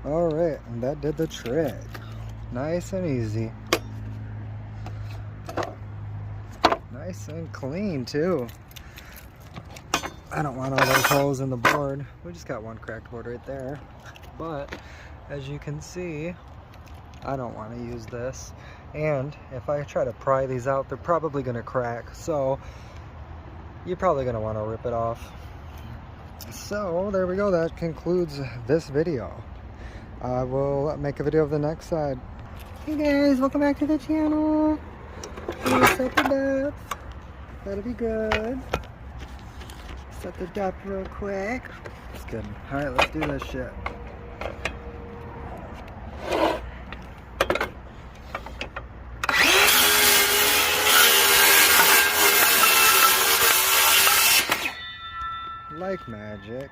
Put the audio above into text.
Alright, and that did the trick. Nice and easy. Nice and clean too. I don't want all those holes in the board. We just got one cracked board right there. But as you can see, I don't want to use this. And if I try to pry these out, they're probably going to crack. So you're probably going to want to rip it off. So there we go. That concludes this video. I will make a video of the next side. Hey guys, welcome back to the channel. Let's set the depth. That'll be good. Set the depth real quick. Just kidding. Alright, let's do this shit. Like magic.